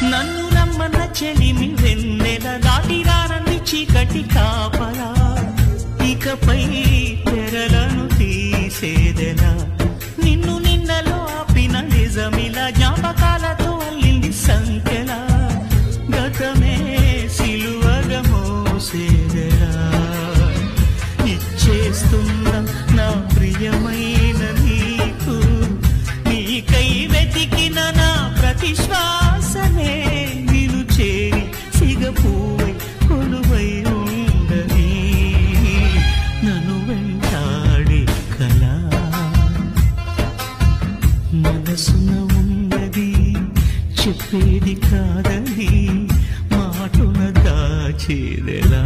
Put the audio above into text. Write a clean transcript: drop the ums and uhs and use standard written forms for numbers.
నన్ను రమ్మన్న చెలిమి వెన్నెల దాటిరానన్ని చీకటి కాపలా ఇకపై తెరలను తీసేదెలా నిన్ను నిన్నలో ఆపిన నిజమిలా జ్ఞాపకాలతో అల్లింది సంఖ్యలా గతమే సిలువగా మోసేదెలా ఇచ్చేస్తున్న నా ప్రియమైన నీకు నీకై వెతికిన నా ప్రతి శ్వాసనే నిన్ను చేరి సిగపువ్వై కొలువై ఉండని నన్ను వెంటాడే కళ మనసున ఉన్నది చెప్పేది కాదని మాటున దాచేదెలా